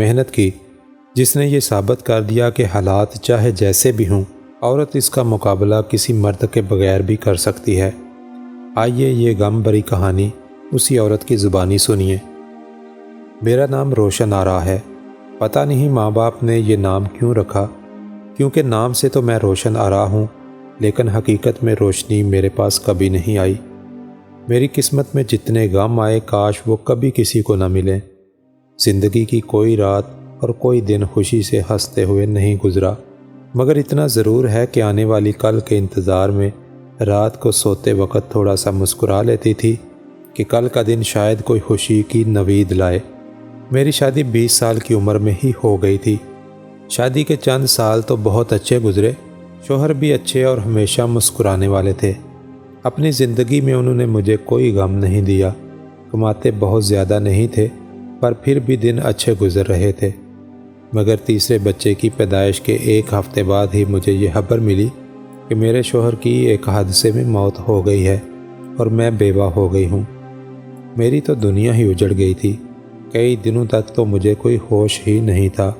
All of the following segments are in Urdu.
محنت کی جس نے یہ ثابت کر دیا کہ حالات چاہے جیسے بھی ہوں عورت اس کا مقابلہ کسی مرد کے بغیر بھی کر سکتی ہے۔ آئیے یہ غم بھری کہانی اسی عورت کی زبانی سنیے۔ میرا نام روشن آرا ہے۔ پتہ نہیں ماں باپ نے یہ نام کیوں رکھا، کیونکہ نام سے تو میں روشن آرا ہوں، لیکن حقیقت میں روشنی میرے پاس کبھی نہیں آئی۔ میری قسمت میں جتنے غم آئے کاش وہ کبھی کسی کو نہ ملیں۔ زندگی کی کوئی رات اور کوئی دن خوشی سے ہنستے ہوئے نہیں گزرا، مگر اتنا ضرور ہے کہ آنے والی کل کے انتظار میں رات کو سوتے وقت تھوڑا سا مسکرا لیتی تھی کہ کل کا دن شاید کوئی خوشی کی نوید لائے۔ میری شادی 20 سال کی عمر میں ہی ہو گئی تھی۔ شادی کے چند سال تو بہت اچھے گزرے، شوہر بھی اچھے اور ہمیشہ مسکرانے والے تھے۔ اپنی زندگی میں انہوں نے مجھے کوئی غم نہیں دیا، کماتے بہت زیادہ نہیں تھے پر پھر بھی دن اچھے گزر رہے تھے۔ مگر تیسرے بچے کی پیدائش کے 1 ہفتے بعد ہی مجھے یہ خبر ملی کہ میرے شوہر کی ایک حادثے میں موت ہو گئی ہے اور میں بیوہ ہو گئی ہوں۔ میری تو دنیا ہی اجڑ گئی تھی۔ کئی دنوں تک تو مجھے کوئی ہوش ہی نہیں تھا،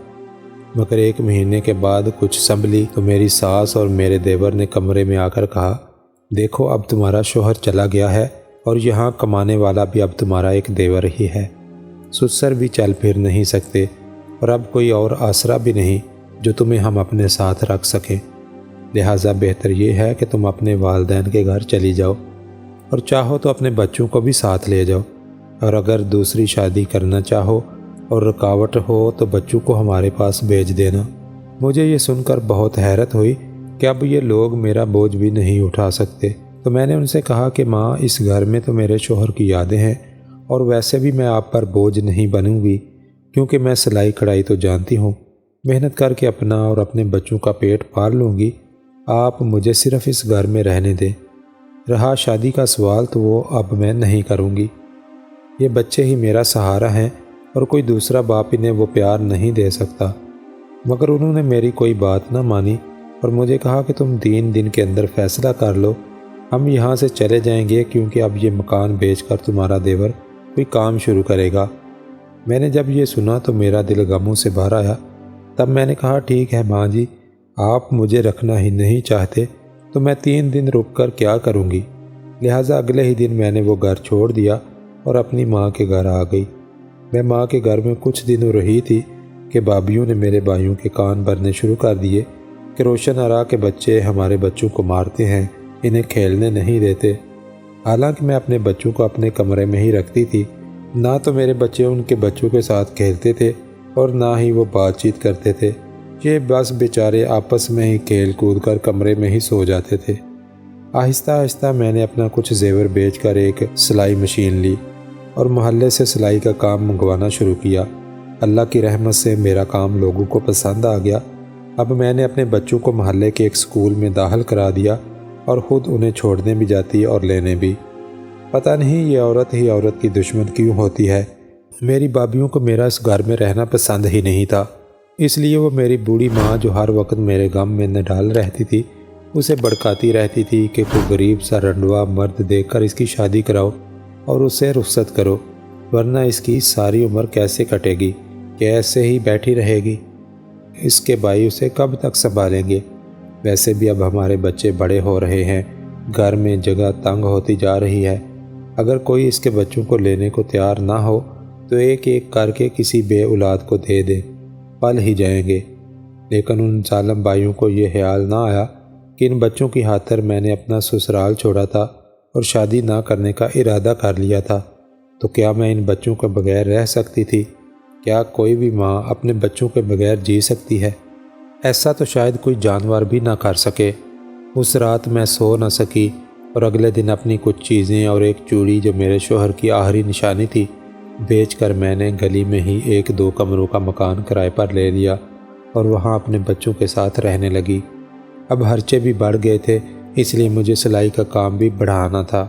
مگر 1 مہینے کے بعد کچھ سنبھلی تو میری ساس اور میرے دیور نے کمرے میں آ کر کہا، دیکھو اب تمہارا شوہر چلا گیا ہے اور یہاں کمانے والا بھی اب تمہارا ایک دیور ہی ہے۔ سسر بھی چل پھر نہیں سکتے اور اب کوئی اور آسرا بھی نہیں جو تمہیں ہم اپنے ساتھ رکھ سکیں، لہٰذا بہتر یہ ہے کہ تم اپنے والدین کے گھر چلی جاؤ اور چاہو تو اپنے بچوں کو بھی ساتھ لے جاؤ، اور اگر دوسری شادی کرنا چاہو اور رکاوٹ ہو تو بچوں کو ہمارے پاس بھیج دینا۔ مجھے یہ سن کر بہت حیرت ہوئی کہ اب یہ لوگ میرا بوجھ بھی نہیں اٹھا سکتے، تو میں نے ان سے کہا کہ ماں اس گھر میں تو میرے شوہر کی یادیں ہیں، اور ویسے بھی میں آپ پر بوجھ نہیں بنوں گی، کیونکہ میں سلائی کڑھائی تو جانتی ہوں، محنت کر کے اپنا اور اپنے بچوں کا پیٹ پال لوں گی، آپ مجھے صرف اس گھر میں رہنے دیں۔ رہا شادی کا سوال تو وہ اب میں نہیں کروں گی، یہ بچے ہی میرا سہارا ہیں اور کوئی دوسرا باپ انہیں وہ پیار نہیں دے سکتا۔ مگر انہوں نے میری کوئی بات نہ مانی اور مجھے کہا کہ تم 3 دن کے اندر فیصلہ کر لو، ہم یہاں سے چلے جائیں گے، کیونکہ اب یہ مکان بیچ کر تمہارا دیور کوئی کام شروع کرے گا۔ میں نے جب یہ سنا تو میرا دل غموں سے بھر آیا۔ تب میں نے کہا، ٹھیک ہے ماں جی، آپ مجھے رکھنا ہی نہیں چاہتے تو میں 3 دن رک کر کیا کروں گی۔ لہٰذا اگلے ہی دن میں نے وہ گھر چھوڑ دیا اور اپنی ماں کے گھر آ گئی۔ میں ماں کے گھر میں کچھ دنوں رہی تھی کہ بھابھیوں نے میرے بھائیوں کے کان بھرنے شروع کر دیے کہ روشن آرا کے بچے ہمارے بچوں کو مارتے ہیں، انہیں کھیلنے نہیں دیتے۔ حالانکہ میں اپنے بچوں کو اپنے کمرے میں ہی رکھتی تھی، نہ تو میرے بچے ان کے بچوں کے ساتھ کھیلتے تھے اور نہ ہی وہ بات چیت کرتے تھے، یہ بس بیچارے آپس میں ہی کھیل کود کر کمرے میں ہی سو جاتے تھے۔ آہستہ آہستہ میں نے اپنا کچھ زیور بیچ کر ایک سلائی مشین لی اور محلے سے سلائی کا کام منگوانا شروع کیا۔ اللہ کی رحمت سے میرا کام لوگوں کو پسند آ گیا۔ اب میں نے اپنے بچوں کو محلے کے ایک سکول میں داخل کرا دیا اور خود انہیں چھوڑنے بھی جاتی اور لینے بھی۔ پتہ نہیں یہ عورت ہی عورت کی دشمن کیوں ہوتی ہے۔ میری بھابھیوں کو میرا اس گھر میں رہنا پسند ہی نہیں تھا، اس لیے وہ میری بوڑھی ماں جو ہر وقت میرے غم میں نڈال رہتی تھی اسے بڑکاتی رہتی تھی کہ کوئی غریب سا رنڈوا مرد دیکھ کر اس کی شادی کراؤ اور اسے رخصت کرو، ورنہ اس کی ساری عمر کیسے کٹے گی، کہ ایسے ہی بیٹھی رہے گی، اس کے بھائی اسے کب تک سنبھالیں گے۔ ویسے بھی اب ہمارے بچے بڑے ہو رہے ہیں، گھر میں جگہ تنگ ہوتی جا رہی ہے، اگر کوئی اس کے بچوں کو لینے کو تیار نہ ہو تو ایک ایک کر کے کسی بے اولاد کو دے دے، پل ہی جائیں گے۔ لیکن ان ظالم بھائیوں کو یہ خیال نہ آیا کہ ان بچوں کی خاطر میں نے اپنا سسرال چھوڑا تھا اور شادی نہ کرنے کا ارادہ کر لیا تھا، تو کیا میں ان بچوں کے بغیر رہ سکتی تھی؟ کیا کوئی بھی ماں اپنے بچوں کے بغیر جی سکتی ہے؟ ایسا تو شاید کوئی جانور بھی نہ کر سکے۔ اس رات میں سو نہ سکی اور اگلے دن اپنی کچھ چیزیں اور ایک چوڑی جو میرے شوہر کی آخری نشانی تھی بیچ کر میں نے گلی میں ہی 1-2 کمروں کا مکان کرائے پر لے لیا اور وہاں اپنے بچوں کے ساتھ رہنے لگی۔ اب خرچے بھی بڑھ گئے تھے، اس لیے مجھے سلائی کا کام بھی بڑھانا تھا۔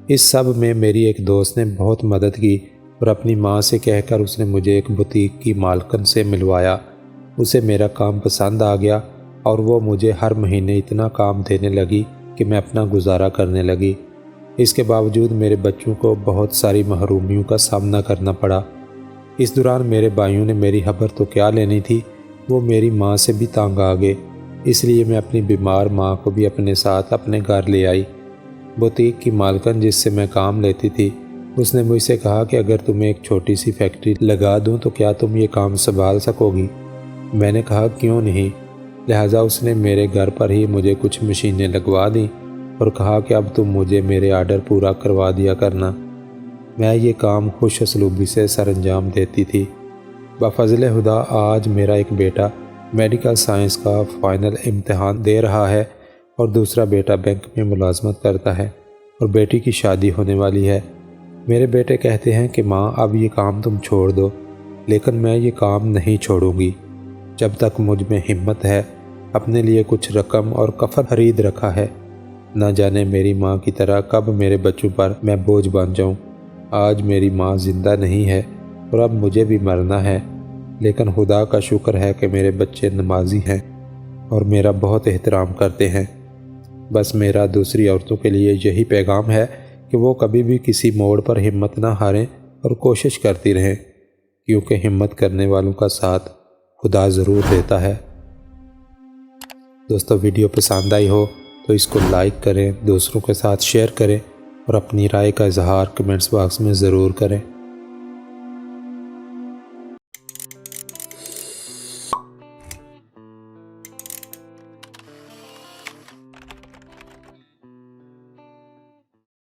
اس سب میں میری ایک دوست نے بہت مدد کی اور اپنی ماں سے کہہ کر اس نے مجھے ایک بوتیک کی مالکن سے ملوایا۔ اسے میرا کام پسند آ گیا اور وہ مجھے ہر مہینے اتنا کام دینے لگی کہ میں اپنا گزارا کرنے لگی۔ اس کے باوجود میرے بچوں کو بہت ساری محرومیوں کا سامنا کرنا پڑا۔ اس دوران میرے بھائیوں نے میری خبر تو کیا لینی تھی، وہ میری ماں سے بھی تنگ آ گئے، اس لیے میں اپنی بیمار ماں کو بھی اپنے ساتھ اپنے گھر لے آئی۔ بوتیک کی مالکن جس سے میں کام لیتی تھی، اس نے مجھ سے کہا کہ اگر تمہیں ایک چھوٹی سی فیکٹری لگا دوں تو کیا تم یہ کام سنبھال سکو گی؟ میں نے کہا کیوں نہیں، لہٰذا اس نے میرے گھر پر ہی مجھے کچھ مشینیں لگوا دیں اور کہا کہ اب تم مجھے میرے آرڈر پورا کروا دیا کرنا۔ میں یہ کام خوش اسلوبی سے سر انجام دیتی تھی۔ بفضل خدا آج میرا ایک بیٹا میڈیکل سائنس کا فائنل امتحان دے رہا ہے اور دوسرا بیٹا بینک میں ملازمت کرتا ہے اور بیٹی کی شادی ہونے والی ہے۔ میرے بیٹے کہتے ہیں کہ ماں اب یہ کام تم چھوڑ دو، لیکن میں یہ کام نہیں چھوڑوں گی جب تک مجھ میں ہمت ہے۔ اپنے لیے کچھ رقم اور کفن خرید رکھا ہے، نہ جانے میری ماں کی طرح کب میرے بچوں پر میں بوجھ بن جاؤں۔ آج میری ماں زندہ نہیں ہے اور اب مجھے بھی مرنا ہے، لیکن خدا کا شکر ہے کہ میرے بچے نمازی ہیں اور میرا بہت احترام کرتے ہیں۔ بس میرا دوسری عورتوں کے لیے یہی پیغام ہے کہ وہ کبھی بھی کسی موڑ پر ہمت نہ ہاریں اور کوشش کرتی رہیں، کیونکہ ہمت کرنے والوں کا ساتھ خدا ضرور دیتا ہے۔ دوستو، ویڈیو پسند آئی ہو تو اس کو لائک کریں، دوسروں کے ساتھ شیئر کریں اور اپنی رائے کا اظہار کمنٹس باکس میں ضرور کریں۔